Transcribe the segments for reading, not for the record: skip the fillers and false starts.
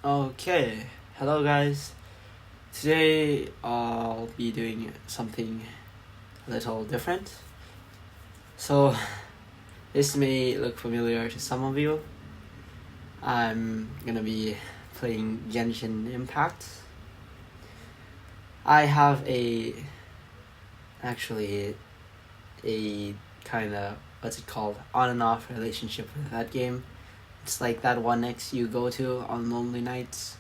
Okay, hello guys. Today I'll be doing something a little different. So, this may look familiar to some of you. I'm gonna be playing Genshin Impact. I have actually a kind of, what's it called, on and off relationship with that game. It's like that one ex you go to on lonely nights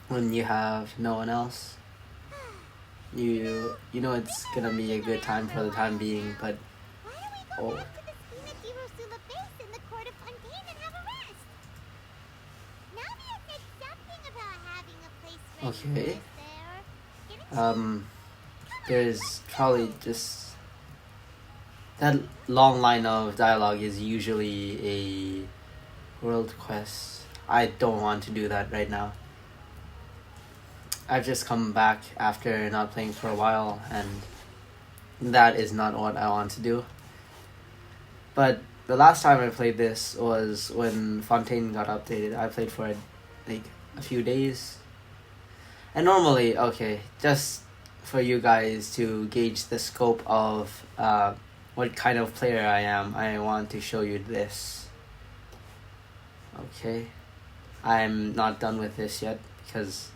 when you have no one else. You know it's gonna be a good time for the time being, but oh. Okay. There's probably just that long line of dialogue is usually a world quest. I don't want to do that right now. I've just come back after not playing for a while, and that is not what I want to do. But the last time I played this was when Fontaine got updated. I played for like a few days. And normally, okay, just for you guys to gauge the scope of what kind of player I am, I want to show you this. Okay, I'm not done with this yet because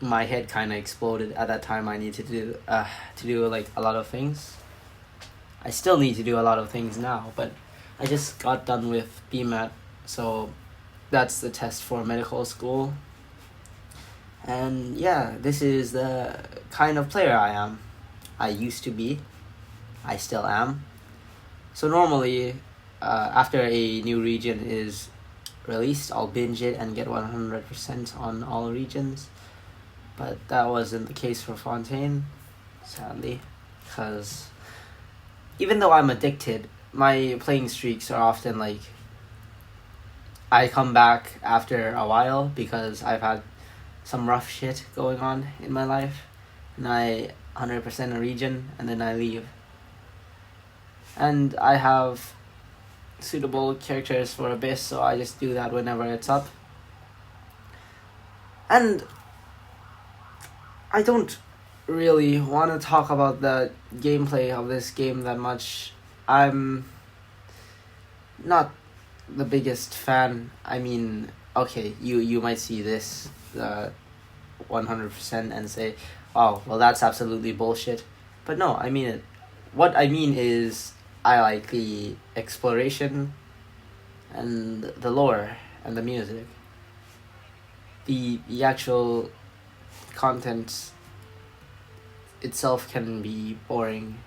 my head kind of exploded at that time. I need to do like a lot of things. I still need to do a lot of things now, but I just got done with BMAT, so that's the test for medical school. And yeah, this is the kind of player I am. I used to be. I still am. So normally, after a new region is released, I'll binge it and get 100% on all regions. But that wasn't the case for Fontaine, sadly, because even though I'm addicted, my playing streaks are often like, I come back after a while because I've had some rough shit going on in my life, and I 100% a region, and then I leave. And I have suitable characters for Abyss, so I just do that whenever it's up. And I don't really want to talk about the gameplay of this game that much. I'm not the biggest fan. I mean, okay, you might see this 100% and say, oh, well, that's absolutely bullshit. But no, I mean it. What I mean is, I like the exploration and the lore and the music. The actual content itself can be boring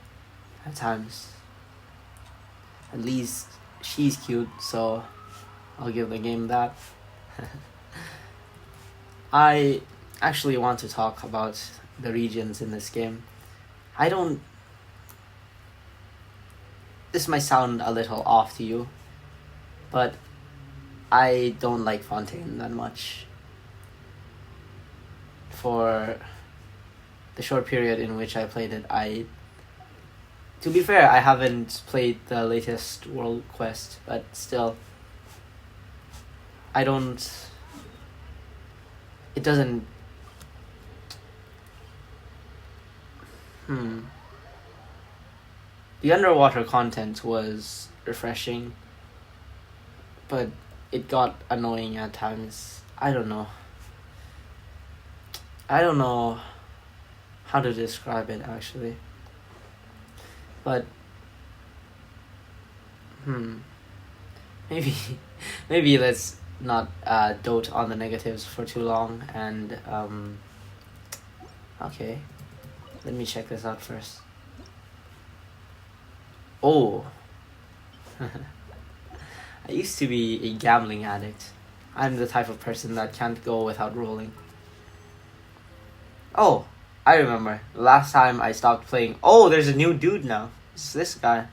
at times. At least she's cute, so I'll give the game that. I actually want to talk about the regions in this game. This might sound a little off to you, but I don't like Fontaine that much. For the short period in which I played it, to be fair, I haven't played the latest world quest, but still, it doesn't, the underwater content was refreshing, but it got annoying at times. I don't know how to describe it, actually. But maybe let's not dote on the negatives for too long. And okay, let me check this out first. Oh, I used to be a gambling addict. I'm the type of person that can't go without rolling. Oh, I remember. Last time I stopped playing. Oh, there's a new dude now. It's this guy.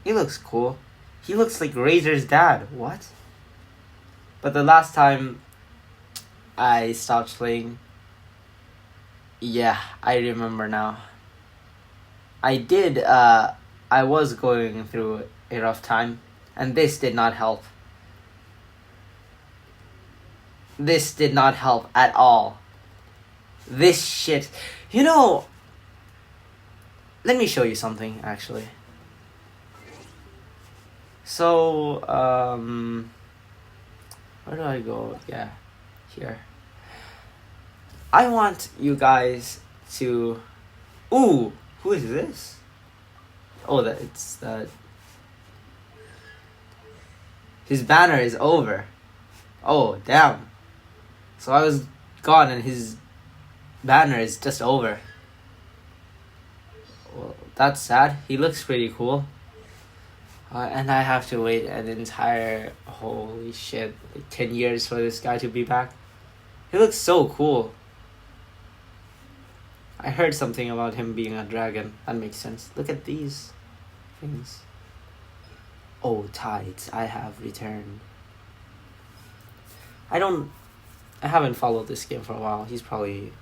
He looks cool. He looks like Razor's dad. What? But the last time I stopped playing, yeah, I remember now. I was going through a rough time, And this did not help. This did not help at all. This shit. You know, let me show you something, actually. So, where do I go? Yeah, here. I want you guys to... Ooh, who is this? Oh, it's that... His banner is over. Oh, damn. So I was gone and his banner is just over. Well, that's sad. He looks pretty cool. And I have to wait an entire... Holy shit. Like 10 years for this guy to be back. He looks so cool. I heard something about him being a dragon. That makes sense. Look at these things. Oh, tides, I have returned. I haven't followed this game for a while. He's probably...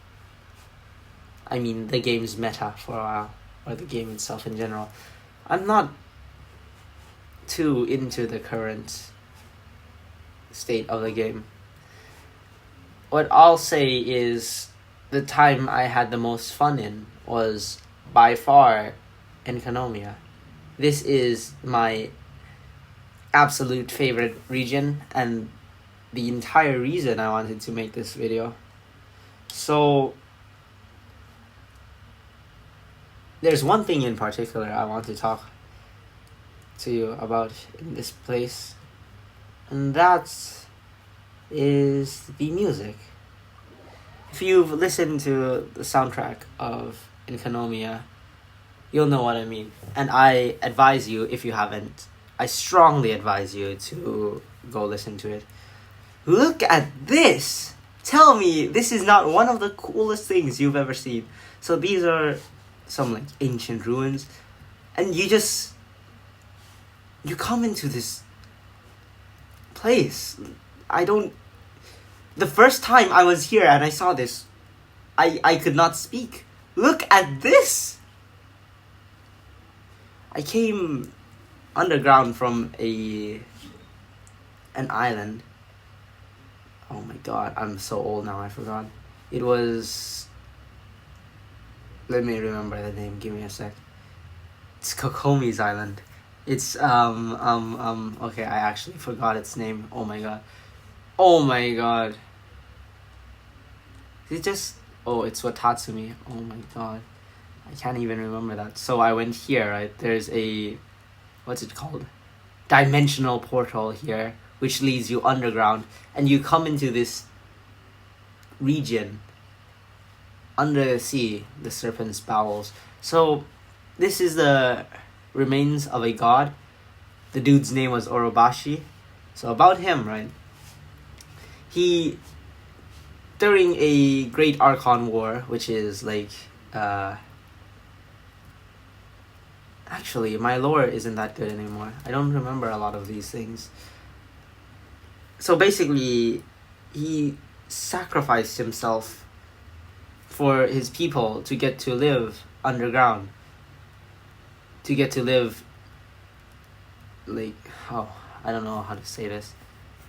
I mean, the game's meta for a while. Or the game itself in general. I'm not too into the current state of the game. What I'll say is the time I had the most fun in was by far Enkanomiya. This is my absolute favorite region and the entire reason I wanted to make this video. So there's one thing in particular I want to talk to you about in this place, and that is the music. If you've listened to the soundtrack of Enkanomiya, you'll know what I mean. And I advise you, if you haven't, I strongly advise you to go listen to it. Look at this! Tell me this is not one of the coolest things you've ever seen. So these are some like ancient ruins, and you come into this place. The first time I was here and I saw this, I could not speak. Look at this! I came underground from an island. Oh my god, I'm so old now, I forgot. It was... Let me remember the name, give me a sec. It's Kokomi's island. It's, okay, I actually forgot its name. Oh my god. Oh my god. Is it just... Oh, it's Watatsumi. Oh my god. I can't even remember that. So I went here, right? There's a... What's it called? Dimensional portal here, which leads you underground. And you come into this region under the sea, the serpent's bowels. So this is the remains of a god. The dude's name was Orobashi. So about him, right? He, during a Great Archon War, which is like, actually, my lore isn't that good anymore. I don't remember a lot of these things. So basically, he sacrificed himself for his people to get to live underground. To get to live, like, I don't know how to say this.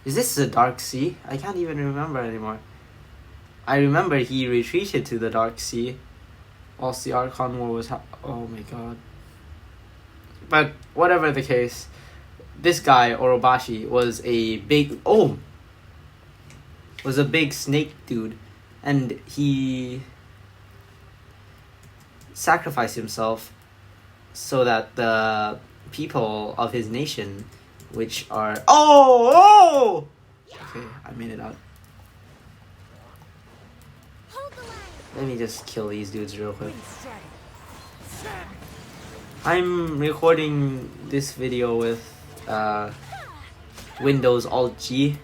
Is this the Dark Sea? I can't even remember anymore. I remember he retreated to the Dark Sea whilst the Archon War was oh my god. But whatever the case, this guy, Orobashi, was a big snake dude. And he sacrificed himself so that the people of his nation, which are... Okay, I made it out. Let me just kill these dudes real quick. I'm recording this video with Windows Alt-G.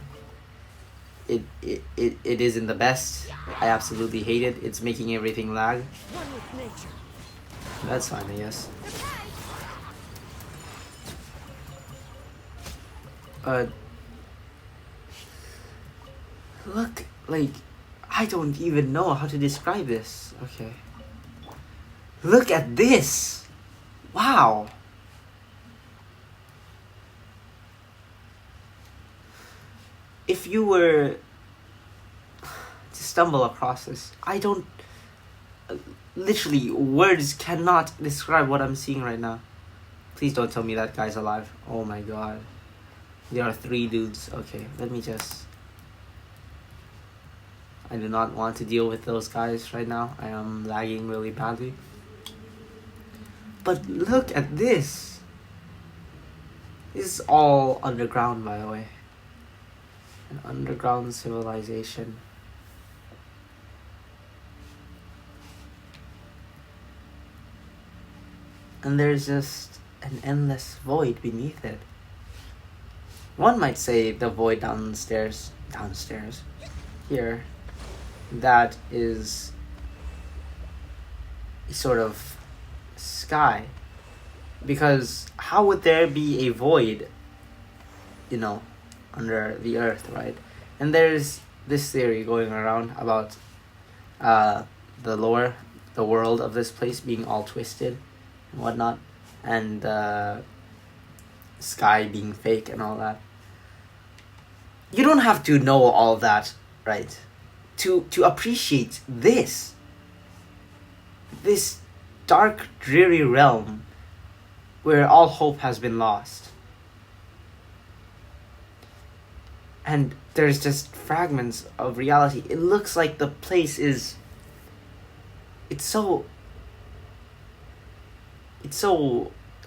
It isn't the best. I absolutely hate it. It's making everything lag. That's fine, I guess. Look, like, I don't even know how to describe this. Okay. Look at this! Wow! if you were to stumble across this, I don't. Literally, words cannot describe what I'm seeing right now. Please don't tell me that guy's alive. Oh my god. There are 3 dudes. Okay, let me just. I do not want to deal with those guys right now. I am lagging really badly. But look at this. This is all underground, by the way. An underground civilization. And there's just an endless void beneath it. One might say the void downstairs, here, that is a sort of sky. Because how would there be a void, under the earth, right? And there's this theory going around about the world of this place being all twisted and whatnot, and sky being fake and all that. You don't have to know all that, right, to appreciate this dark, dreary realm where all hope has been lost. And there's just fragments of reality. It looks like the place is... It's so,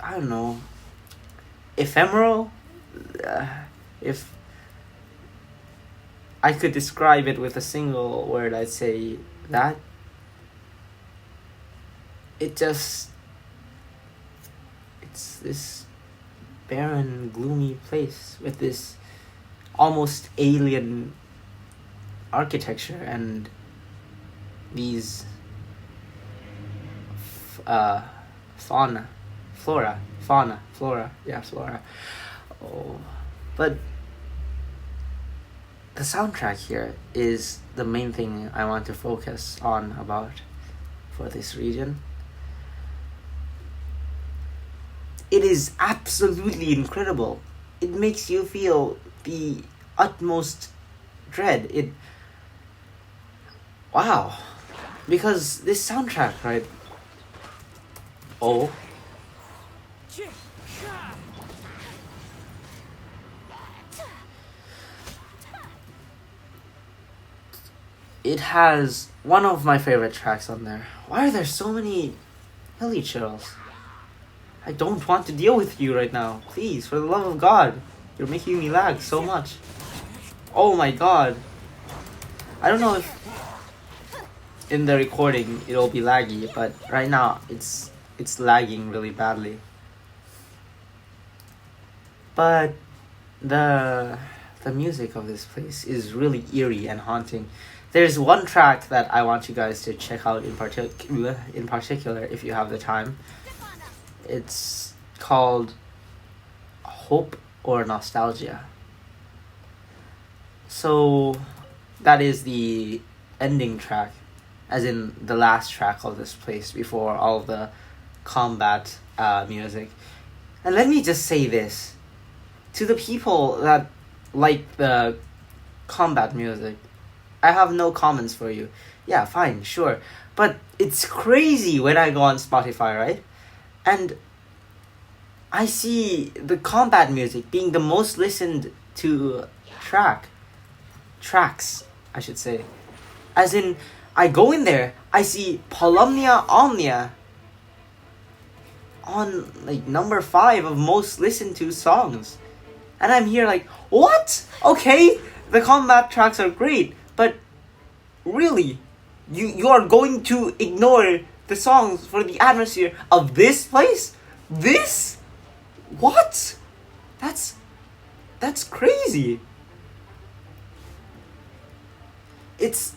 I don't know, ephemeral? If I could describe it with a single word, I'd say that. It's this barren, gloomy place with this almost alien architecture and these flora. Oh, but the soundtrack here is the main thing I want to focus on for this region. It is absolutely incredible. It makes you feel the utmost dread. Wow. Because this soundtrack, right? Oh. It has one of my favorite tracks on there. Why are there so many hilly chills? I don't want to deal with you right now. Please, for the love of God. You're making me lag so much. Oh my god. I don't know if in the recording it'll be laggy, but right now it's lagging really badly. But the music of this place is really eerie and haunting. There's one track that I want you guys to check out in particular if you have the time. It's called Hope or Nostalgia. So that is the ending track, as in the last track of this place before all of the combat music. And let me just say this to the people that like the combat music. I have no comments for you. Yeah, fine, sure. But it's crazy when I go on Spotify, right? And I see the combat music being the most listened to tracks, I should say. As in, I go in there, I see Polomnia Omnia on like number 5 of most listened to songs. And I'm here like, what? Okay, the combat tracks are great, but really, you are going to ignore the songs for the atmosphere of this place? This? What? That's crazy. It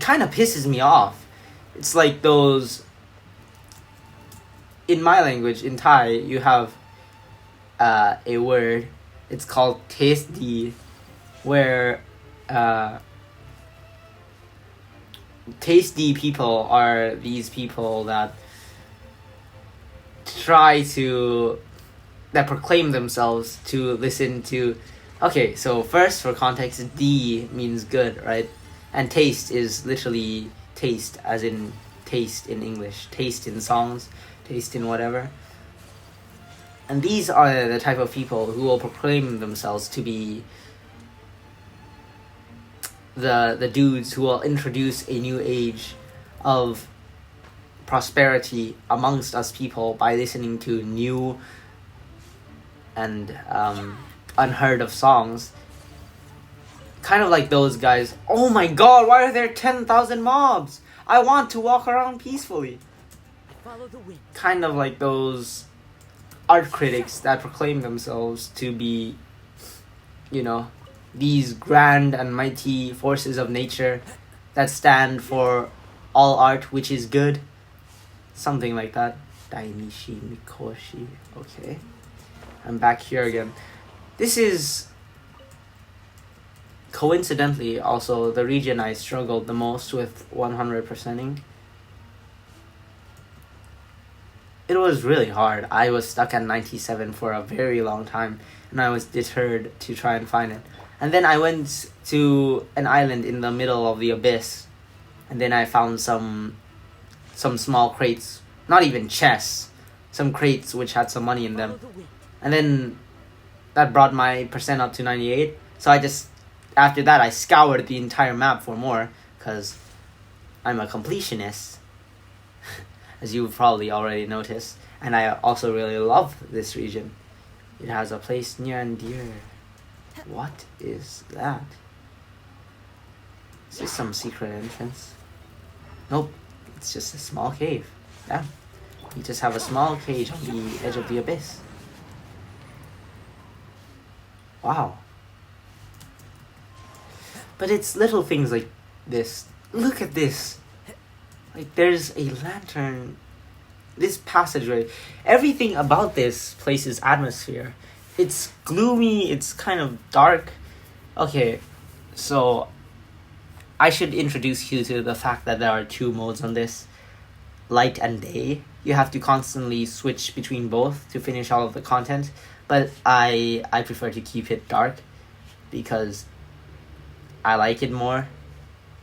kind of pisses me off. It's like those, in my language, in Thai, you have a word, it's called tasty, where tasty people are these people that proclaim themselves to listen to Okay, so first for context, D means good, right? And taste is literally taste, as in taste in English, taste in songs, taste in whatever. And these are the type of people who will proclaim themselves to be the dudes who will introduce a new age of prosperity amongst us people by listening to new and unheard of songs. Kind of like those guys. Oh my god, why are there 10,000 mobs? I want to walk around peacefully. Follow the wind. Kind of like those art critics that proclaim themselves to be, you know, these grand and mighty forces of nature that stand for all art which is good. Something like that. Dainishi Mikoshi. Okay. I'm back here again. This is coincidentally also the region I struggled the most with 100%ing. It was really hard. I was stuck at 97 for a very long time, and I was deterred to try and find it. And then I went to an island in the middle of the abyss, and then I found some small crates, not even chests, some crates which had some money in them. And then that brought my percent up to 98. So after that, I scoured the entire map for more, because I'm a completionist, as you've probably already noticed. And I also really love this region. It has a place near and dear. What is that? Is this some secret entrance? Nope, it's just a small cave. Yeah, you just have a small cage on the edge of the abyss. Wow. But it's little things like this. Look at this. Like, there's a lantern. This passageway. Everything about this place's atmosphere. It's gloomy. It's kind of dark. Okay, so I should introduce you to the fact that there are two modes on this. Light and day. You have to constantly switch between both to finish all of the content. But I prefer to keep it dark because I like it more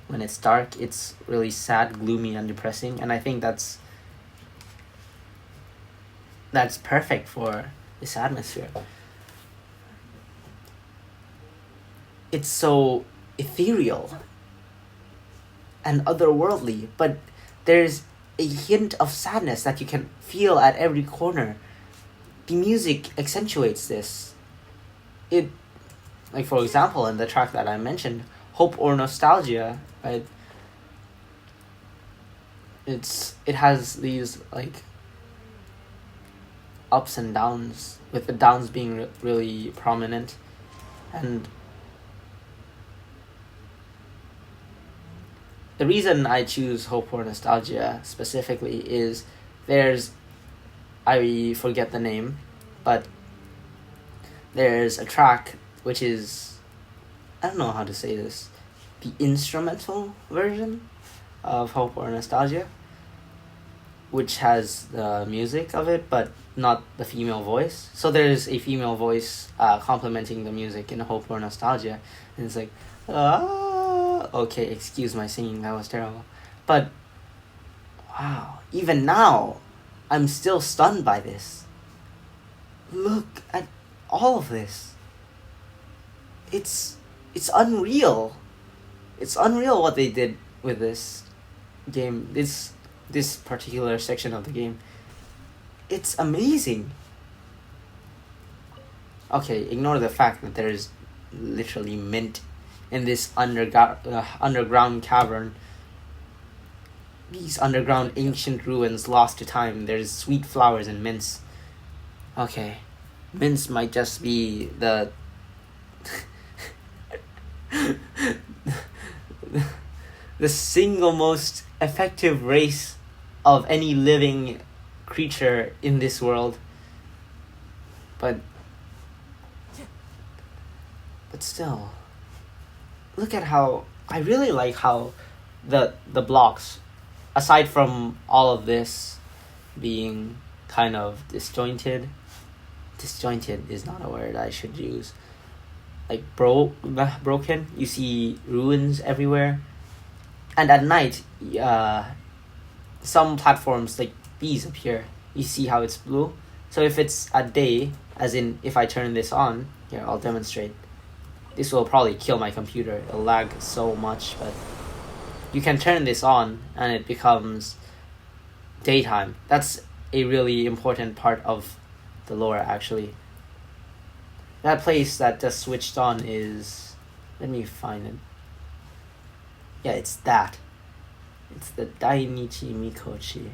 when it's dark. It's really sad, gloomy, and depressing, and I think that's perfect for this atmosphere. It's so ethereal and otherworldly, but there's a hint of sadness that you can feel at every corner. The music accentuates this. It, like for example, in the track that I mentioned, Hope or Nostalgia, right? It has these like ups and downs, with the downs being really prominent, and the reason I choose Hope or Nostalgia specifically is I forget the name, but there's a track which is, I don't know how to say this, the instrumental version of Hope or Nostalgia, which has the music of it, but not the female voice. So there's a female voice complementing the music in Hope or Nostalgia, and it's like, okay, excuse my singing, that was terrible. But, wow, even now, I'm still stunned by this. Look at all of this. It's unreal. It's unreal what they did with this game. This particular section of the game. It's amazing. Okay, ignore the fact that there's literally mint in this underground cavern. These underground ancient ruins lost to time. There's sweet flowers and mints. Okay, mints might just be the the single most effective race of any living creature in this world. But still, look at how I really like how the blocks, aside from all of this being kind of disjointed is not a word I should use. like broken. You see ruins everywhere, and at night, some platforms like these appear. You see how it's blue. So if it's at day, as in if I turn this on, here I'll demonstrate. This will probably kill my computer. It'll lag so much, but you can turn this on and it becomes daytime. That's a really important part of the lore, actually. That place that just switched on is... Let me find it. Yeah, it's that. It's the Dainichi Mikochi.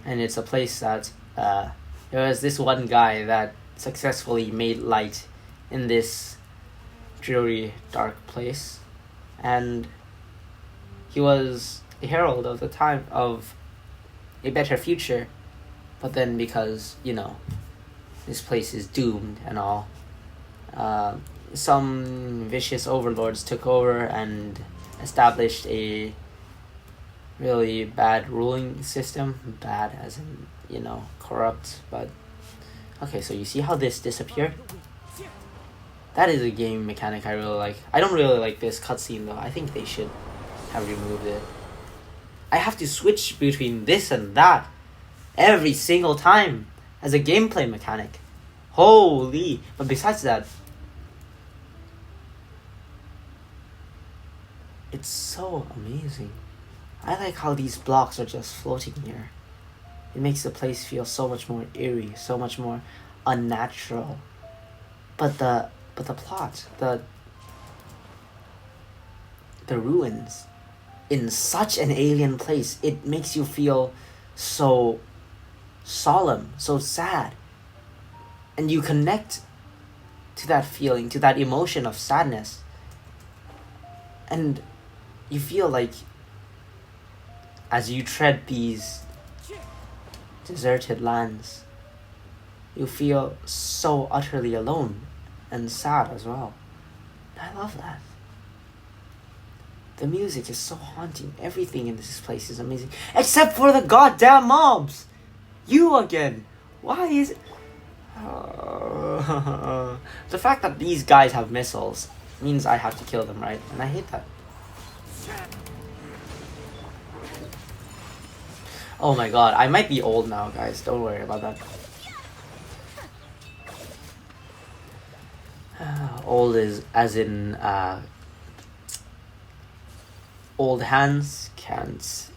And it's a place that... there was this one guy that successfully made light in this dreary, dark place. And he was a herald of the time of a better future. But then because, this place is doomed and all, some vicious overlords took over and established a really bad ruling system. Bad as in, corrupt. But okay, so you see how this disappeared? That is a game mechanic I really like. I don't really like this cutscene though. I think they should have removed it. I have to switch between this and that every single time as a gameplay mechanic. Holy! But besides that, it's so amazing. I like how these blocks are just floating here. It makes the place feel so much more eerie, so much more unnatural. But the plot, the ruins in such an alien place, it makes you feel so solemn, so sad. And you connect to that feeling, to that emotion of sadness. And you feel like as you tread these deserted lands, you feel so utterly alone and sad as well. I love that. The music is so haunting. Everything in this place is amazing. Except for the goddamn mobs! You again! Why is it... the fact that these guys have missiles means I have to kill them, right? And I hate that. Oh my god, I might be old now, guys. Don't worry about that. Old is as in old hands can't,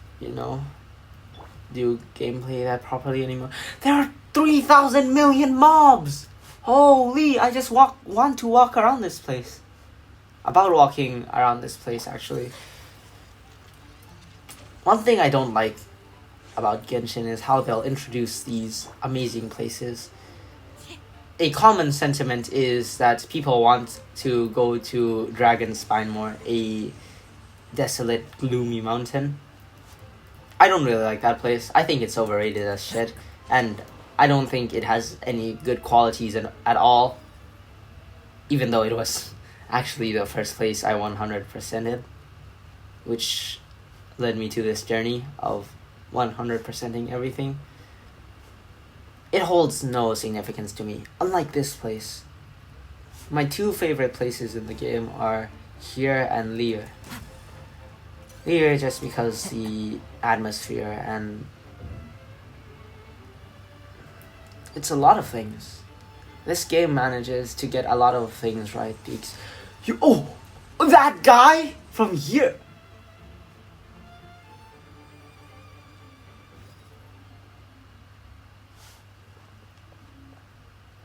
do gameplay that properly anymore. There are 3,000 million mobs! Holy, I just want to walk around this place. About walking around this place, actually. One thing I don't like about Genshin is how they'll introduce these amazing places. A common sentiment is that people want to go to Dragonspine more, a desolate, gloomy mountain. I don't really like that place. I think it's overrated as shit, and I don't think it has any good qualities at all, even though it was actually the first place I 100%ed, which led me to this journey of 100%ing everything. It holds no significance to me, unlike this place. My two favorite places in the game are here and Leer. Leer just because the atmosphere and it's a lot of things. This game manages to get a lot of things right. That guy from here.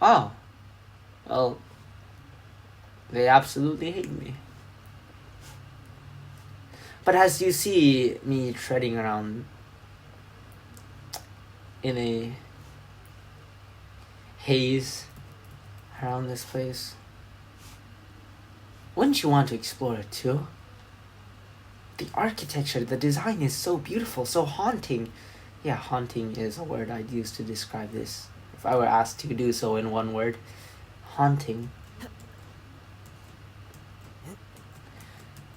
Oh, well, they absolutely hate me. But as you see me treading around in a haze around this place, wouldn't you want to explore it too? The architecture, the design is so beautiful, so haunting. Yeah, haunting is a word I'd use to describe this. If I were asked to do so in one word, haunting.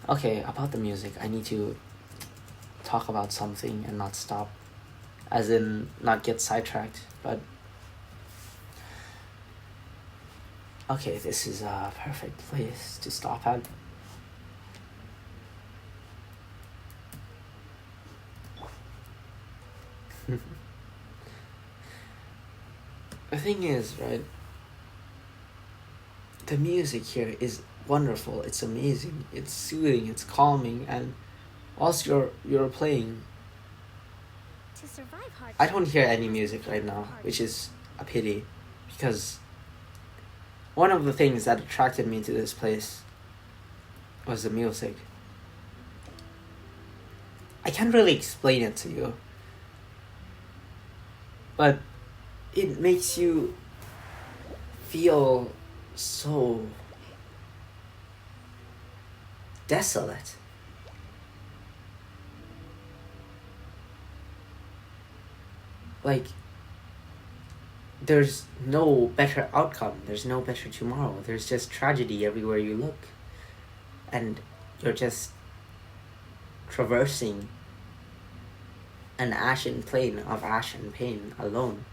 Okay, about the music, I need to talk about something and not stop. As in, not get sidetracked, but Okay, this is a perfect place to stop at. The thing is, right, the music here is wonderful, it's amazing, it's soothing, it's calming, and whilst you're playing, To survive hardship, I don't hear any music right now, which is a pity, because one of the things that attracted me to this place was the music. I can't really explain it to you, but it makes you feel so desolate. Like, there's no better outcome, there's no better tomorrow, there's just tragedy everywhere you look. And you're just traversing an ashen plain of ash and pain alone.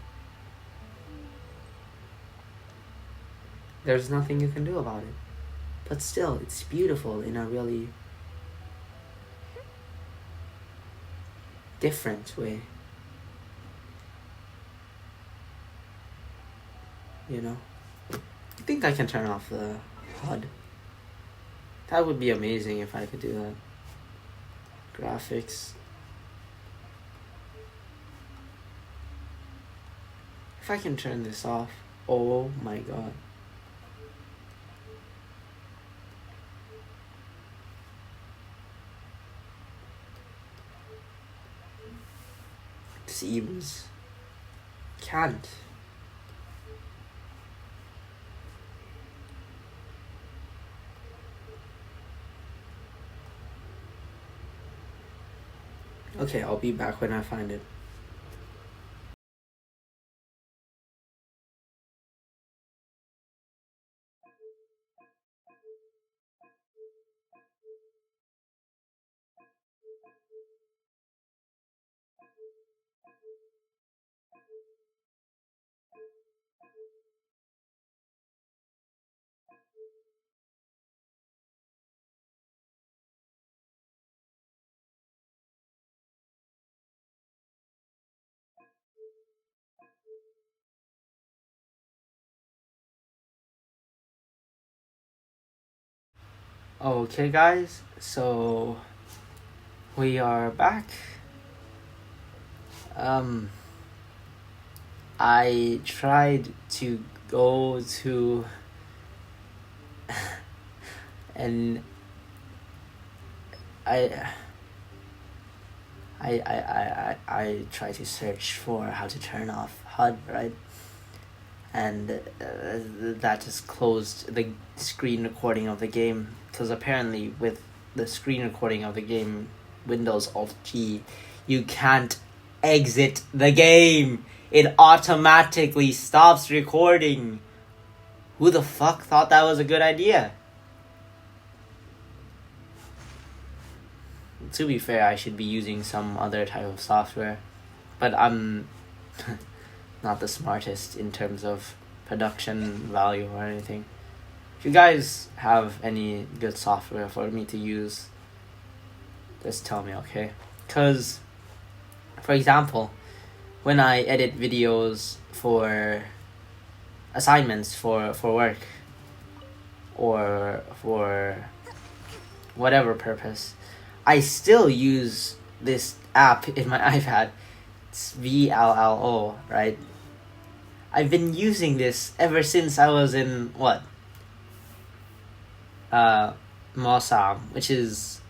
There's nothing you can do about it. But still, it's beautiful in a really different way. You know? I think I can turn off the HUD. That would be amazing if I could do that. Graphics. If I can turn this off, oh my god. Seems can't. Okay, I'll be back when I find it. Okay, guys, so we are back. I tried to go to and I try to search for how to turn off HUD, right? And that just closed the screen recording of the game, because apparently with the screen recording of the game, Windows Alt G, you can't exit the game. It automatically stops recording. Who the fuck thought that was a good idea? To be fair, I should be using some other type of software, but I'm not the smartest in terms of production value or anything. If you guys have any good software for me to use, just tell me, okay? Because, for example, when I edit videos for assignments for work or for whatever purpose, I still use this app in my iPad. It's VLLO, right? I've been using this ever since I was in what? Mosam, which is,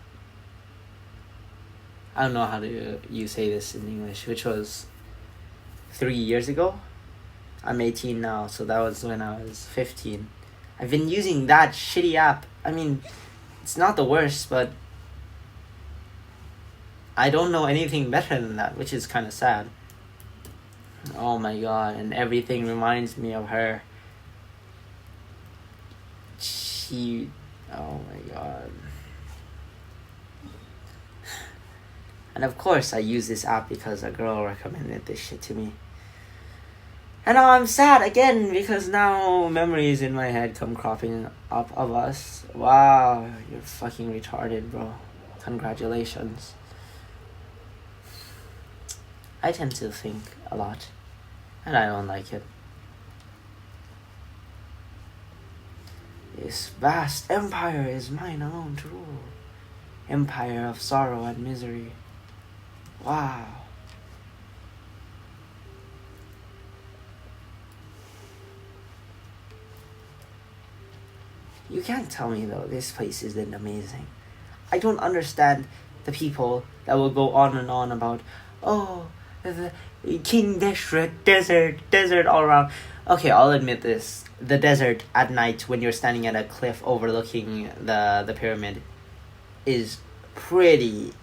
I don't know how to you say this in English, which was 3 years ago. I'm 18 now, so that was when I was 15. I've been using that shitty app. I mean, it's not the worst, but I don't know anything better than that, which is kind of sad. Oh my god, and everything reminds me of her. Oh my god. And of course I use this app because a girl recommended this shit to me. And now I'm sad again because now memories in my head come cropping up of us. Wow, you're fucking retarded, bro. Congratulations. I tend to think a lot, and I don't like it. This vast empire is mine alone to rule. Empire of sorrow and misery. Wow. You can't tell me though this place isn't amazing. I don't understand the people that will go on and on about, oh, the King desert all around. Okay, I'll admit this. The desert at night when you're standing at a cliff overlooking the pyramid is pretty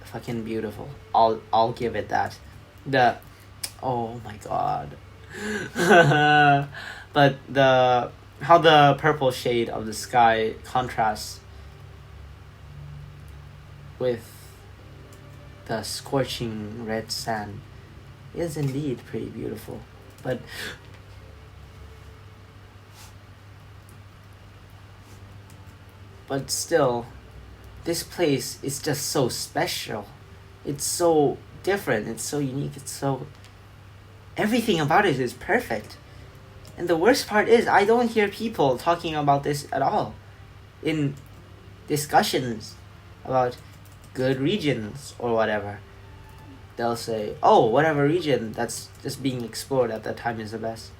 fucking beautiful. I'll give it that. Oh my god. But how the purple shade of the sky contrasts with the scorching red sand is indeed pretty beautiful. But still, this place is just so special. It's so different, it's so unique, everything about it is perfect. And the worst part is, I don't hear people talking about this at all in discussions about good regions or whatever. They'll say, oh, whatever region that's just being explored at that time is the best.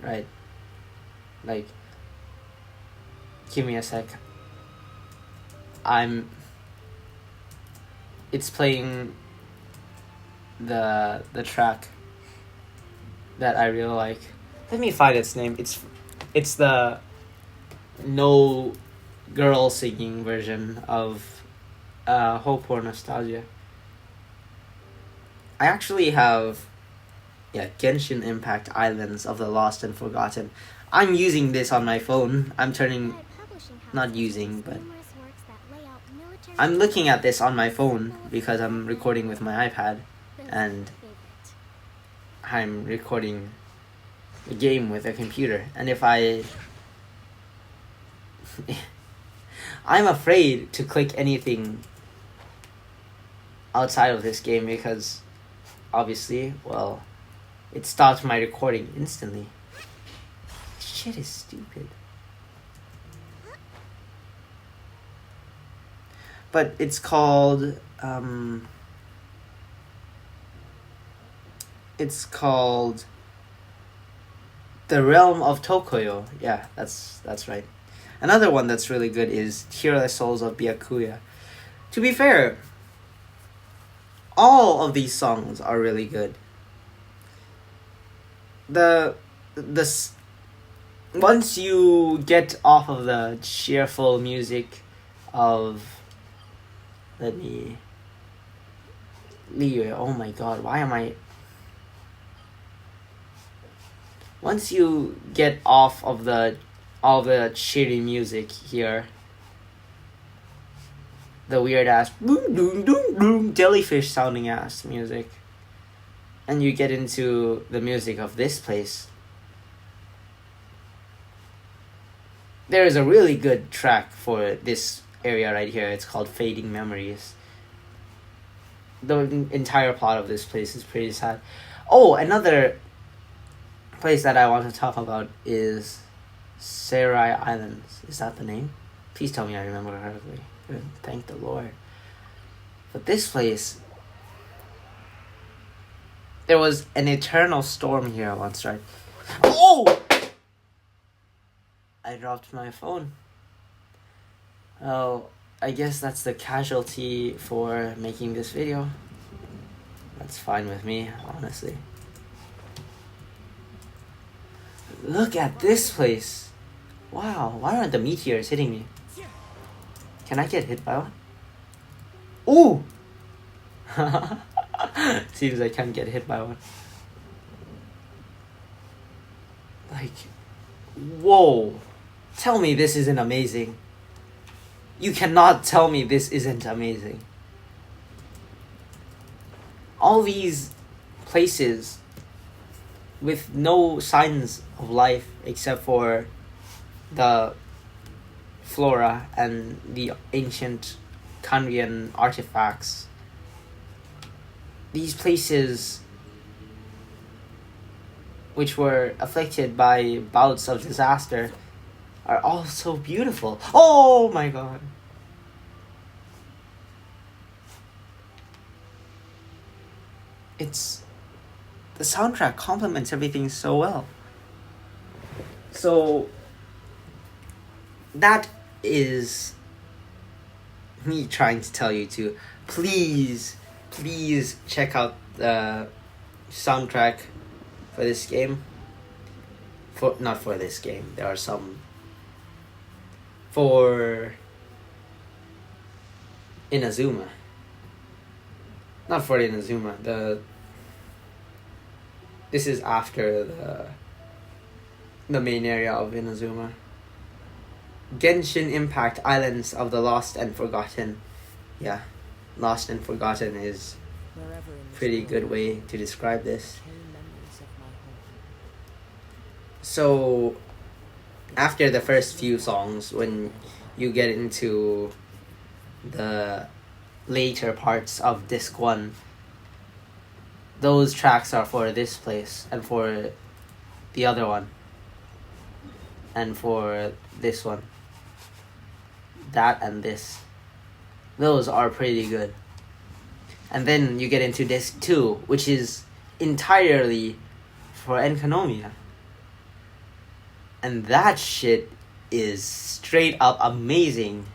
Right? Like, give me a sec. It's playing the track that I really like. Let me find its name. It's the no girl singing version of Hope or Nostalgia. I actually have Genshin Impact Islands of the Lost and Forgotten. I'm using this on my phone. Not using, but I'm looking at this on my phone because I'm recording with my iPad and I'm recording a game with a computer. And if I'm afraid to click anything outside of this game because obviously, well, it stops my recording instantly. This shit is stupid. But it's called The Realm of Tokoyo. Yeah, that's right. Another one that's really good is Tearless Souls of Byakuya. To be fair, all of these songs are really good. Once you get off of the cheerful music of Liu. Oh my god, why am I... Once you get off of all the shitty music here, the weird ass boom doom doom doom jellyfish sounding ass music, and you get into the music of this place, there is a really good track for this area right here. It's called Fading Memories. The entire plot of this place is pretty sad. Oh, another place that I want to talk about is Serai Islands. Is that the name? Please tell me I remember correctly. Good. Thank the Lord. But this place, there was an eternal storm here once, right? Oh! I dropped my phone. Oh, I guess that's the casualty for making this video. That's fine with me, honestly. Look at this place. Wow, why aren't the meteors hitting me? Can I get hit by one? Ooh! Seems I can't get hit by one. Like, whoa. Tell me this isn't amazing. You cannot tell me this isn't amazing. All these places with no signs of life except for the flora and the ancient Kandrian artifacts. These places, which were afflicted by bouts of disaster, are all so beautiful. Oh my god. The soundtrack complements everything so well. So that is me trying to tell you to please check out the soundtrack for this game. Not for this game. There are some for Inazuma. Not for Inazuma. This is after the main area of Inazuma. Genshin Impact Islands of the Lost and Forgotten. Yeah, Lost and Forgotten is Wherever in this pretty world, good way to describe this. tell memories of my home. So after the first few songs, when you get into the later parts of disc 1, those tracks are for this place and for the other one and for this one. That and this. Those are pretty good. And then you get into disc 2, which is entirely for Enkanomiya. And that shit is straight up amazing.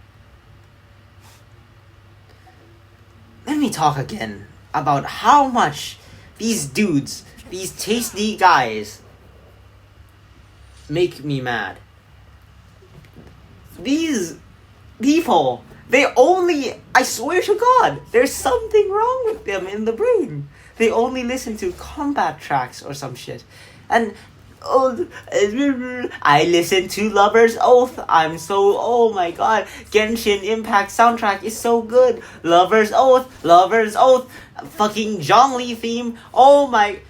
Let me talk again about how much these dudes, these tasty guys, make me mad. These people, I swear to God, there's something wrong with them in the brain. They only listen to combat tracks or some shit. And I listen to Lover's Oath. Oh my god, Genshin Impact soundtrack is so good. Lover's Oath, fucking Zhongli theme. Oh my.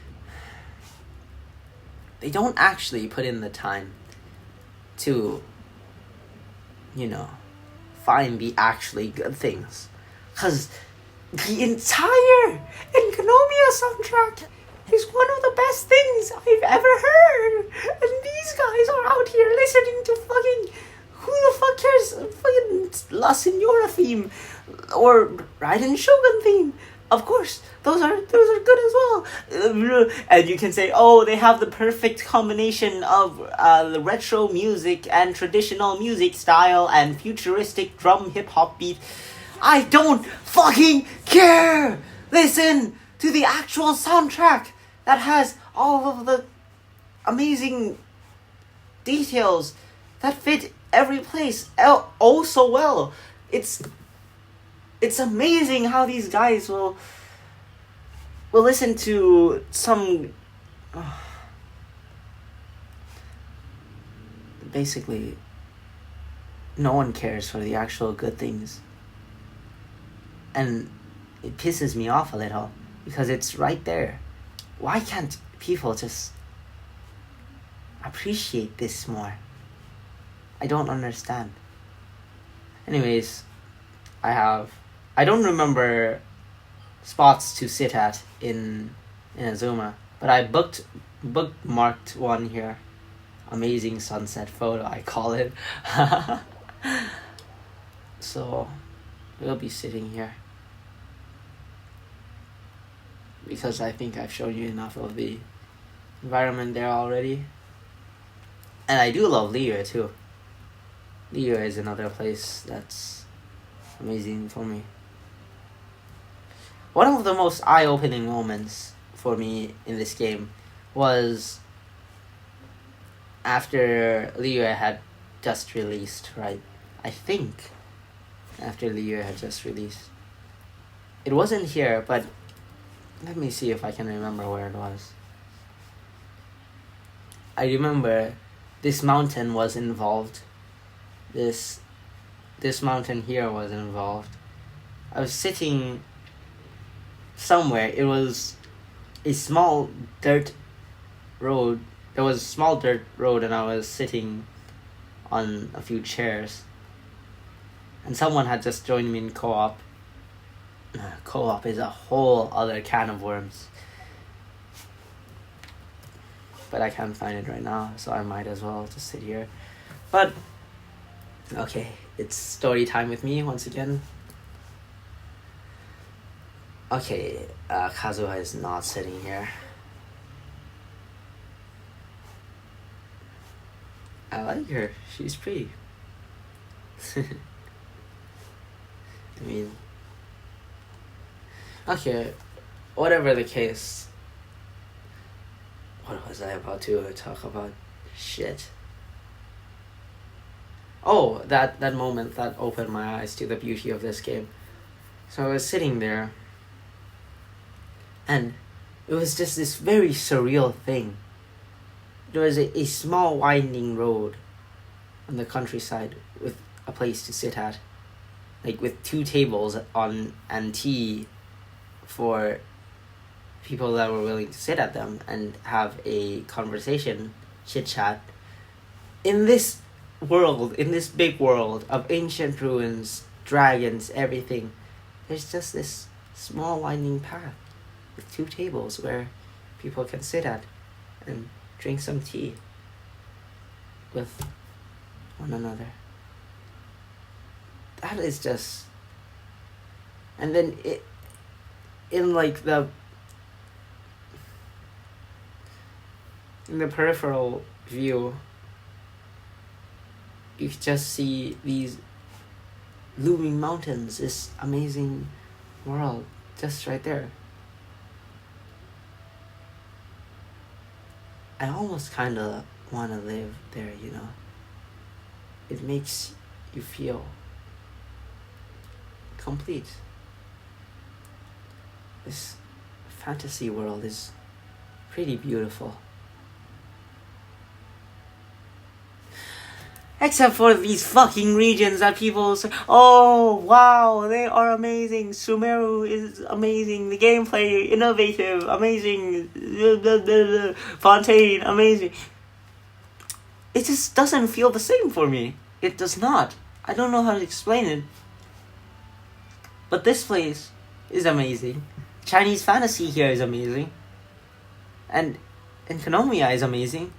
They don't actually put in the time to, find the actually good things. Because the entire Enkanomiya soundtrack is one of the best things I've ever heard. And these guys are out here listening to fucking, who the fuck cares, fucking La Senora theme or Raiden Shogun theme. Of course, those are good as well. And you can say, oh, they have the perfect combination of the retro music and traditional music style and futuristic drum hip hop beat. I don't fucking care. Listen to the actual soundtrack that has all of the amazing details that fit every place oh so well. It's amazing how these guys will listen to some basically no one cares for the actual good things. And it pisses me off a little because it's right there. Why can't people just appreciate this more? I don't understand. Anyways, I don't remember spots to sit at in Azuma, but I bookmarked one here. Amazing sunset photo, I call it. So we'll be sitting here because I think I've shown you enough of the environment there already. And I do love Liyue too. Liyue is another place that's amazing for me. One of the most eye-opening moments for me in this game was after Liyue had just released, right? I think after Liyue had just released. It wasn't here, but let me see if I can remember where it was. I remember this mountain was involved. This mountain here was involved. I was sitting somewhere. It was a small dirt road. There was a small dirt road, and I was sitting on a few chairs. And someone had just joined me in co-op. Co-op is a whole other can of worms. But I can't find it right now, so I might as well just sit here. But, okay, it's story time with me once again. Okay, Kazuha is not sitting here. I like her. She's pretty. I mean, okay, whatever the case. What was I about to talk about? Shit. Oh, that moment that opened my eyes to the beauty of this game. So I was sitting there, and it was just this very surreal thing. There was a small winding road on the countryside with a place to sit at, like with 2 tables on and tea for people that were willing to sit at them and have a conversation, chit chat. In this world, in this big world of ancient ruins, dragons, everything, there's just this small winding path with 2 tables where people can sit at and drink some tea with one another. That is just... And then it, in like the peripheral view, you just see these looming mountains, this amazing world just right there. I almost kind of want to live there, you know. It makes you feel complete. This fantasy world is pretty beautiful. Except for these fucking regions that people say, oh, wow, they are amazing. Sumeru is amazing. The gameplay, innovative, amazing. Fontaine, amazing. It just doesn't feel the same for me. It does not. I don't know how to explain it. But this place is amazing. Chinese fantasy here is amazing. And Enkanomiya is amazing.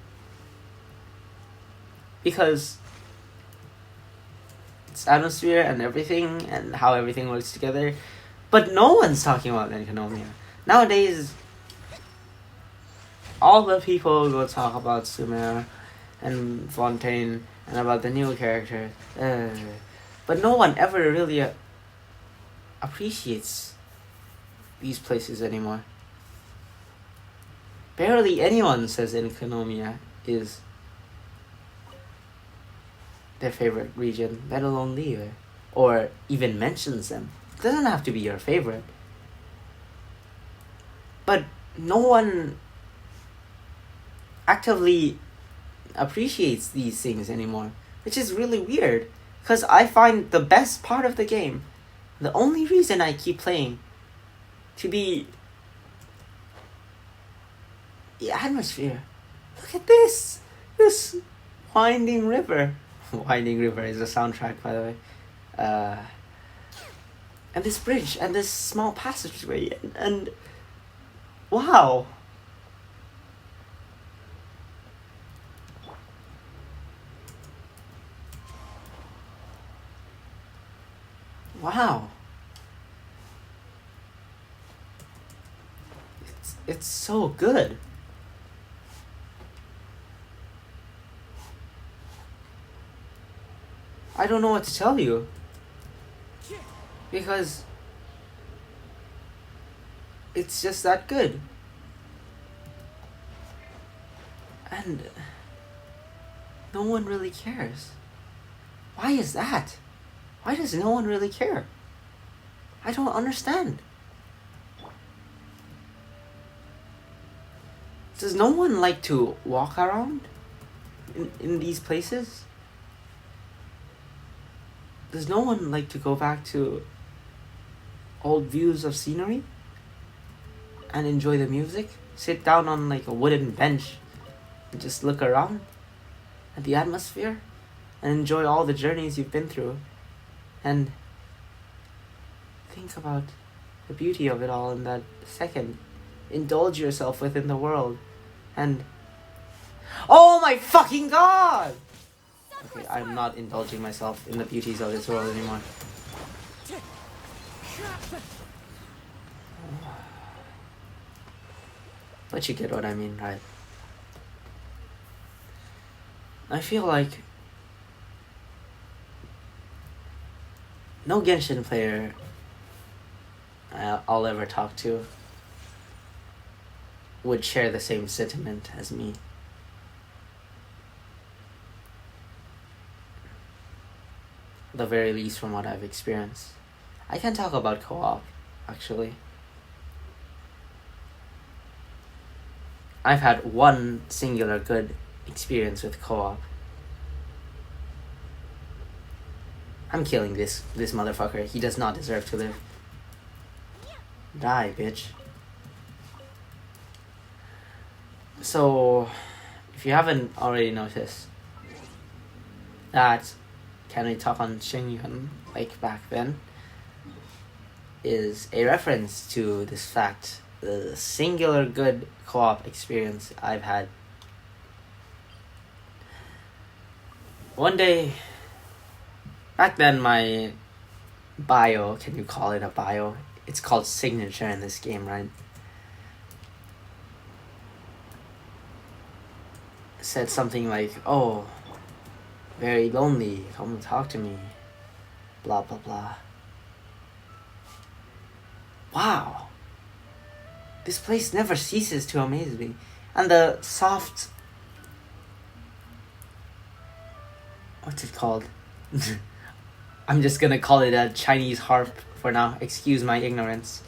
Because its atmosphere and everything, and how everything works together. But no one's talking about Enkanomiya. Nowadays, all the people go talk about Sumer and Fontaine and about the new characters. But no one ever really appreciates these places anymore. Barely anyone says Enkanomiya is their favorite region, let alone leave, or even mentions them. It doesn't have to be your favorite. But no one actively appreciates these things anymore, which is really weird, because I find the best part of the game, the only reason I keep playing, to be the atmosphere. Look at this winding river. Winding River is a soundtrack, by the way. And this bridge, and this small passageway, and wow. Wow. It's so good. I don't know what to tell you. Because it's just that good. And no one really cares. Why is that? Why does no one really care? I don't understand. Does no one like to walk around in these places? Does no one like to go back to old views of scenery and enjoy the music? Sit down on like a wooden bench and just look around at the atmosphere and enjoy all the journeys you've been through and think about the beauty of it all in that second. Indulge yourself within the world and oh my fucking god! Okay, I'm not indulging myself in the beauties of this world anymore. But you get what I mean, right? I feel like no Genshin player I'll ever talk to would share the same sentiment as me. At the very least from what I've experienced. I can talk about co-op, actually. I've had one singular good experience with co-op. I'm killing this motherfucker. He does not deserve to live. Die, bitch. So, if you haven't already noticed, that Can We Talk on Shingyun, like back then, is a reference to this fact, the singular good co-op experience I've had. One day, back then my bio, can you call it a bio? It's called signature in this game, right? Said something like, oh, very lonely, come talk to me, blah blah blah. Wow, this place never ceases to amaze me. And the soft, what's it called? I'm just gonna call it a Chinese harp for now, excuse my ignorance.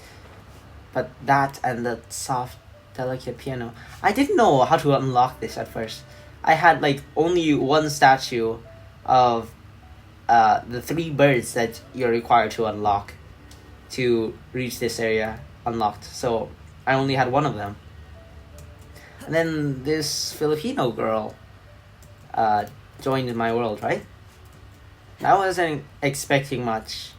But that and the soft, delicate piano. I didn't know how to unlock this at first. I had like only one statue of the 3 birds that you're required to unlock to reach this area unlocked. So I only had one of them. And then this Filipino girl joined my world, right? I wasn't expecting much.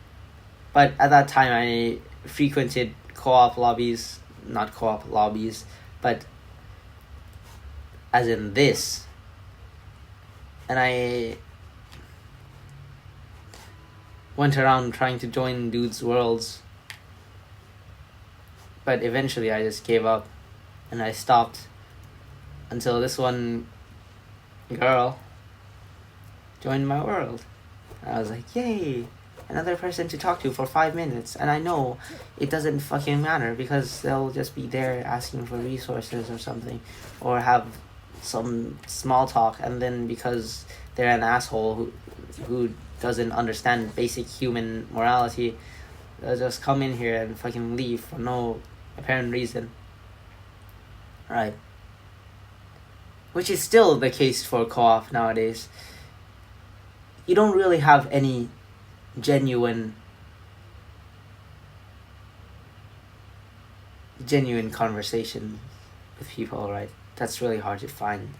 But at that time I frequented co-op lobbies, not co-op lobbies, but as in this. And I went around trying to join dudes' worlds. But eventually I just gave up and I stopped until this one girl joined my world. I was like, yay, another person to talk to for 5 minutes. And I know it doesn't fucking matter because they'll just be there asking for resources or something, or have some small talk, and then because they're an asshole who doesn't understand basic human morality, they'll just come in here and fucking leave for no apparent reason. Right. Which is still the case for co-op nowadays. You don't really have any genuine conversation with people, right? That's really hard to find.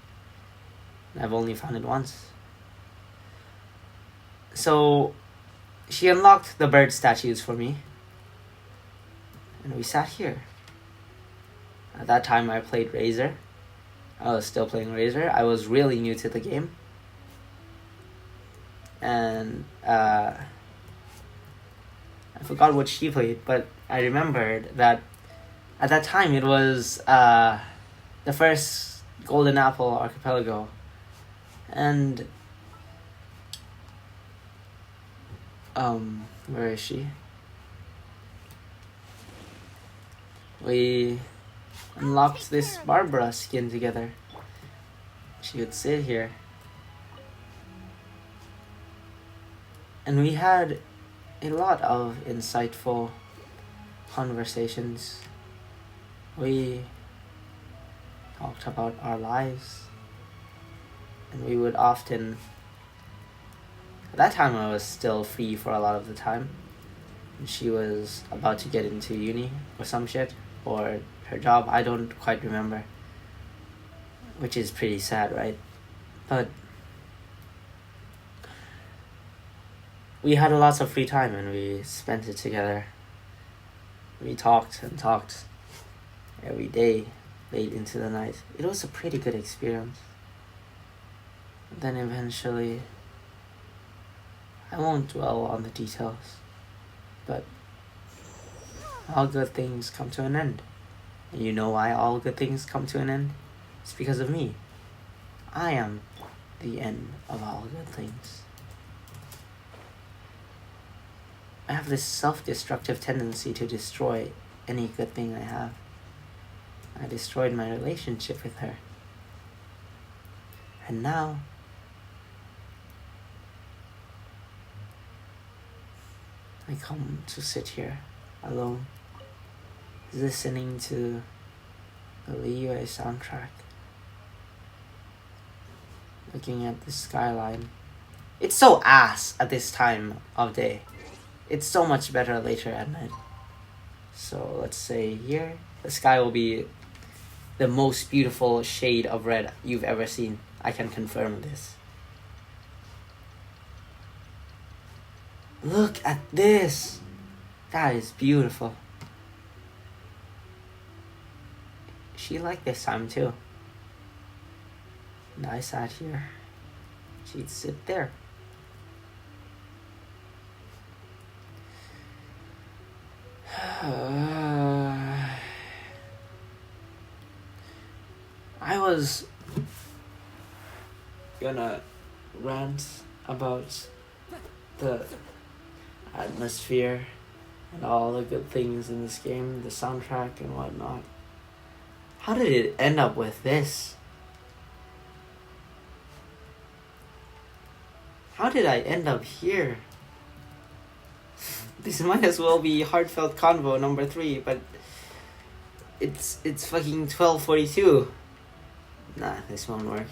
I've only found it once. So she unlocked the bird statues for me, and we sat here. At that time I played Razor. I was still playing Razor. I was really new to the game. And I forgot what she played, but I remembered that at that time it was the first Golden Apple Archipelago. And where is she? We unlocked this Barbara skin together. She would sit here. And we had a lot of insightful conversations. We talked about our lives. And we would often... At that time I was still free for a lot of the time. And she was about to get into uni or some shit. Or her job, I don't quite remember. which is pretty sad, right? But we had lots of free time and we spent it together. We talked and talked every day, late into the night. It was a pretty good experience. Then eventually, I won't dwell on the details, but all good things come to an end. And you know why all good things come to an end? It's because of me. I am the end of all good things. I have this self-destructive tendency to destroy any good thing I have. I destroyed my relationship with her. And now, I come to sit here alone, listening to the Liyue soundtrack, looking at the skyline. It's so ass at this time of day. It's so much better later at night. So let's say here, the sky will be the most beautiful shade of red you've ever seen. I can confirm this. Look at this. That is beautiful. She liked this time too. And I sat here. She'd sit there. I was gonna rant about the atmosphere and all the good things in this game, the soundtrack and whatnot. How did it end up with this? How did I end up here? This might as well be Heartfelt Convo number 3, but it's fucking 12:42. Nah, this won't work.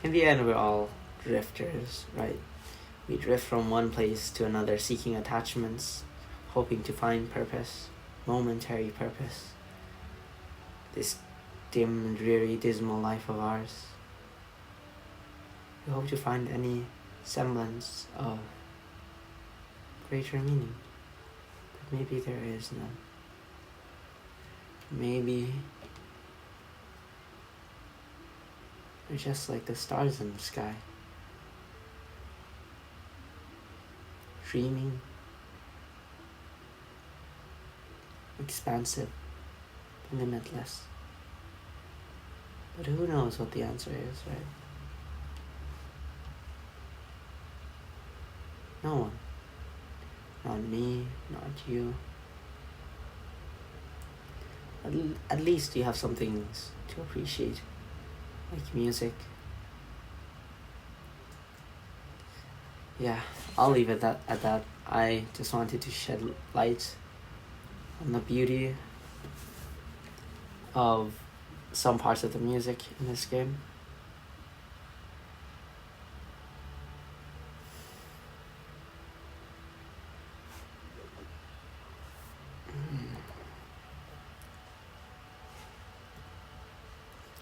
In the end, we're all drifters, right? We drift from one place to another, seeking attachments, hoping to find purpose, momentary purpose. This dim, dreary, dismal life of ours. We hope to find any semblance of greater meaning, but maybe there is none. Maybe we're just like the stars in the sky, dreaming, expansive, limitless. But who knows what the answer is, right? No one. Not me, not you. At least you have some things to appreciate, like music. Yeah, I'll leave it at that. I just wanted to shed light on the beauty of some parts of the music in this game.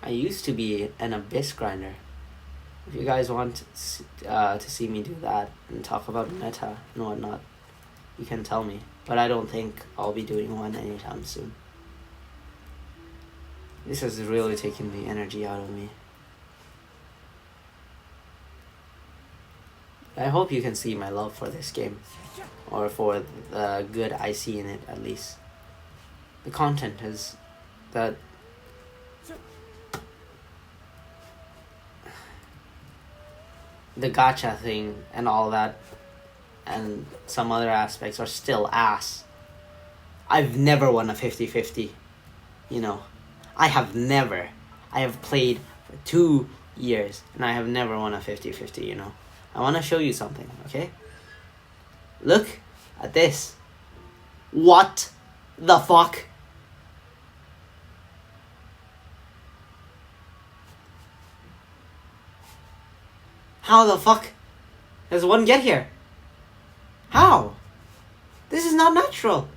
I used to be an abyss grinder. If you guys want to see me do that and talk about meta and whatnot, you can tell me. But I don't think I'll be doing one anytime soon. This has really taken the energy out of me. I hope you can see my love for this game, or for the good I see in it at least. The content is that the gacha thing and all that and some other aspects are still ass. I've never won a 50-50, you know. I have played for 2 years and I have never won a 50-50, you know. I want to show you something, okay? Look at this. What the fuck? How the fuck does one get here? How? This is not natural.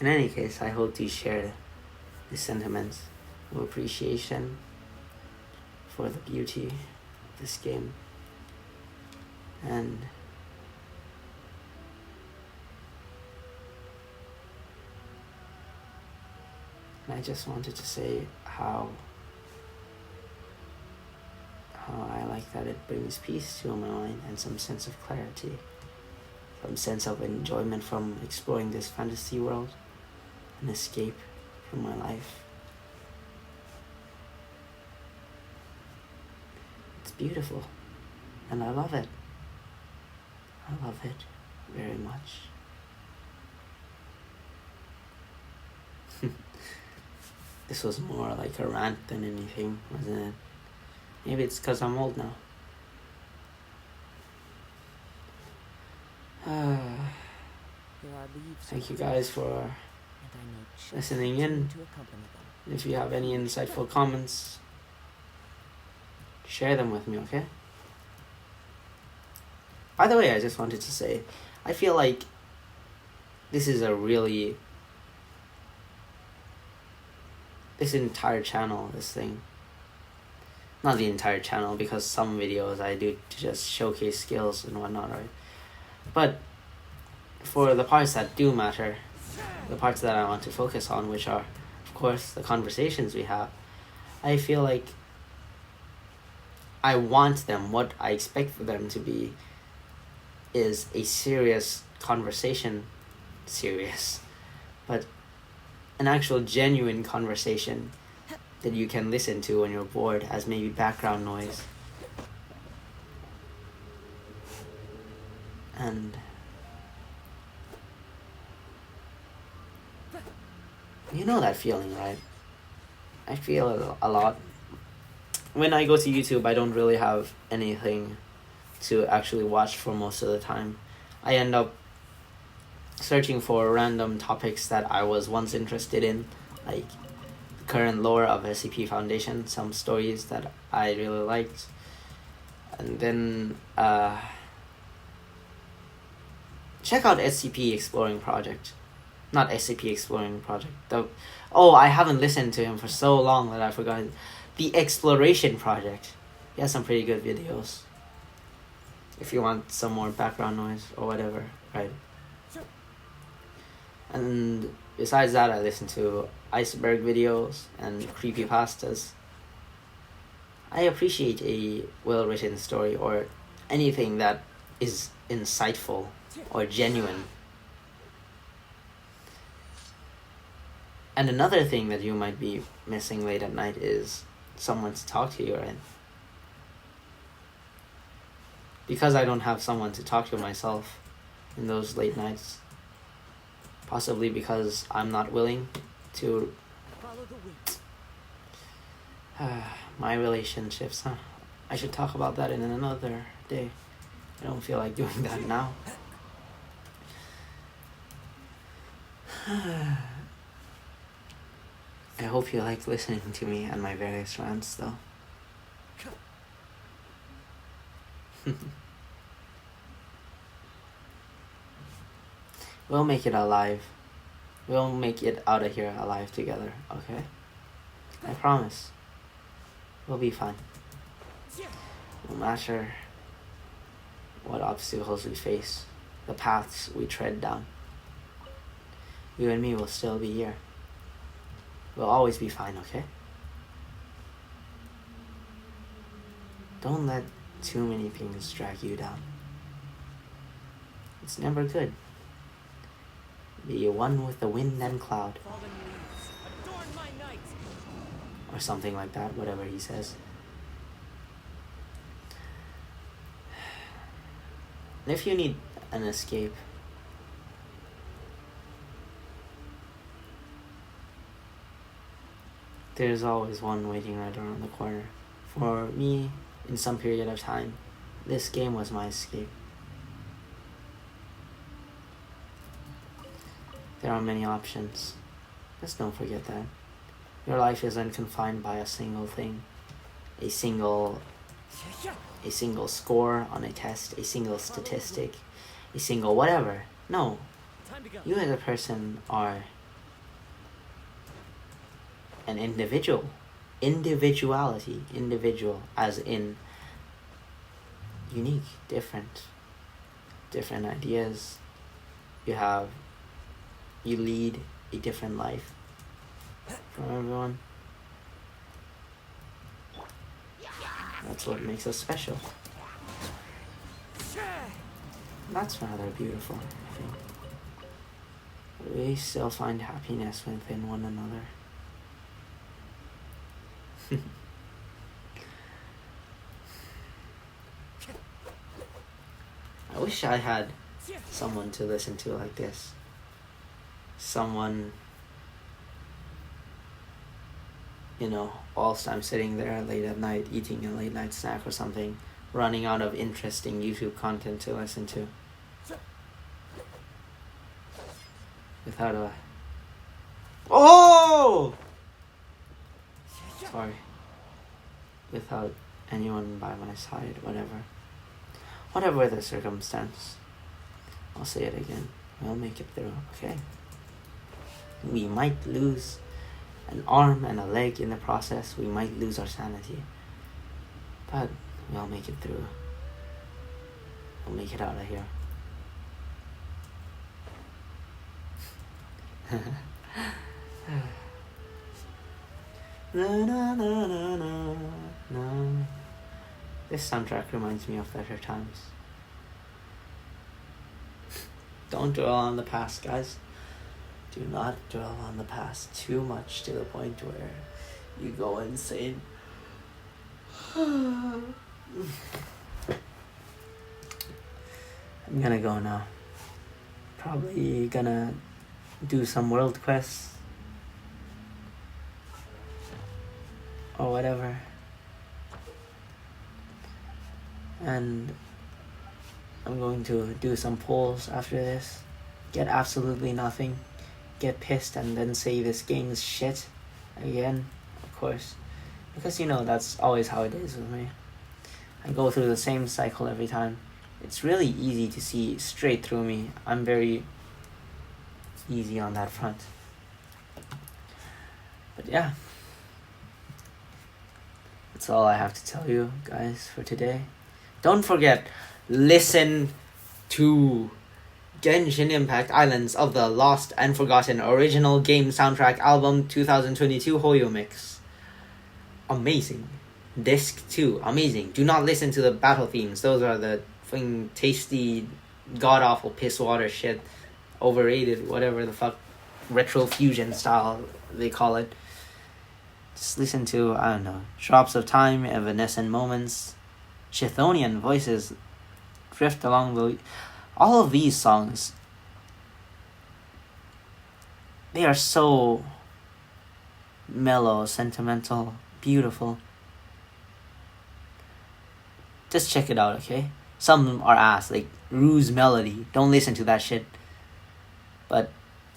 In any case, I hope you share the sentiments of appreciation for the beauty of this game. And I just wanted to say how I like that it brings peace to my mind and some sense of clarity, some sense of enjoyment from exploring this fantasy world, an escape from my life. It's beautiful, and I love it. I love it very much. This was more like a rant than anything, wasn't it? Maybe it's because I'm old now. There are leaves Thank you guys for and I know just listening who in. to accompany them. If you have any insightful comments, share them with me, okay? By the way, I just wanted to say, I feel like this is a really... This entire channel, this thing. Not the entire channel, because some videos I do to just showcase skills and whatnot, right? But for the parts that do matter, the parts that I want to focus on, which are, of course, the conversations we have, I feel like I want them, what I expect for them to be, is a serious conversation. Serious. But an actual genuine conversation that you can listen to when you're bored as maybe background noise. And you know that feeling, right? I feel it a lot. When I go to YouTube, I don't really have anything to actually watch for most of the time. I end up searching for random topics that I was once interested in, like the current lore of SCP Foundation, some stories that I really liked, and then check out SCP Exploring Project. Not SCP Exploring Project. I haven't listened to him for so long that I forgot. The Exploration Project. He has some pretty good videos. If you want some more background noise or whatever, right? And besides that, I listen to iceberg videos and creepypastas. I appreciate a well-written story or anything that is insightful or genuine. And another thing that you might be missing late at night is someone to talk to you, right? Because I don't have someone to talk to myself in those late nights, possibly because I'm not willing to... Follow the wind. My relationships, huh? I should talk about that in another day. I don't feel like doing that now. I hope you like listening to me and my various rants, though. We'll make it alive. We'll make it out of here alive together, okay? I promise. We'll be fine. No matter what obstacles we face, the paths we tread down, you and me will still be here. We'll always be fine, okay? Don't let too many things drag you down. It's never good. Be one with the wind and cloud. Fallen leaves, adorn my night. Or something like that, whatever he says. And if you need an escape, there's always one waiting right around the corner. For me, in some period of time, this game was my escape. There are many options. Just don't forget that. Your life isn't confined by a single thing. A single score on a test, a single statistic, a single whatever. No. Time to go. You as a person are an individual. Individuality. Individual as in unique, different ideas. You lead a different life from everyone. That's what makes us special. That's rather beautiful, I think. We still find happiness within one another. I wish I had someone to listen to like this. Someone, whilst I'm sitting there late at night eating a late night snack or something, running out of interesting YouTube content to listen to. Without a... Oh! Sorry. Without anyone by my side, whatever the circumstance. I'll say it again. We'll make it through, okay? We might lose an arm and a leg in the process. We might lose our sanity. But we'll make it through. We'll make it out of here. Na, na, na, na, na, na. This soundtrack reminds me of better times. Don't dwell on the past, guys. Do not dwell on the past too much to the point where you go insane. I'm gonna go now. Probably gonna do some world quests or whatever, and I'm going to do some polls after this, get absolutely nothing, get pissed, and then say this game is shit again, of course, because that's always how it is with me. I go through the same cycle every time. It's really easy to see straight through me. I'm very easy on that front. But yeah, that's all I have to tell you guys for today. Don't forget, listen to Genshin Impact Islands of the Lost and Forgotten original game soundtrack album 2022 Hoyo Mix. Amazing. Disc 2, amazing. Do not listen to the battle themes. Those are the fucking tasty, god-awful piss water shit. Overrated, whatever the fuck, retro fusion style they call it. Just listen to, I don't know, Drops of Time, Evanescent Moments, Chthonian voices drift along the... All of these songs, they are so mellow, sentimental, beautiful. Just check it out, okay? Some are ass, like Rue's Melody. Don't listen to that shit. But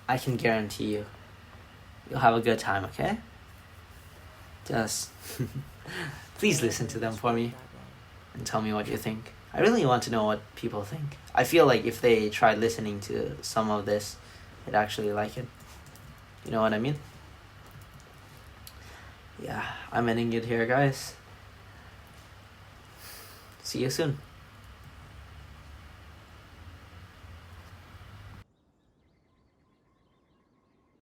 I can guarantee you'll have a good time, okay? Just please listen to them for me and tell me what you think. I really want to know what people think. I feel like if they tried listening to some of this, they'd actually like it. You know what I mean? Yeah, I'm ending it here, guys. See you soon.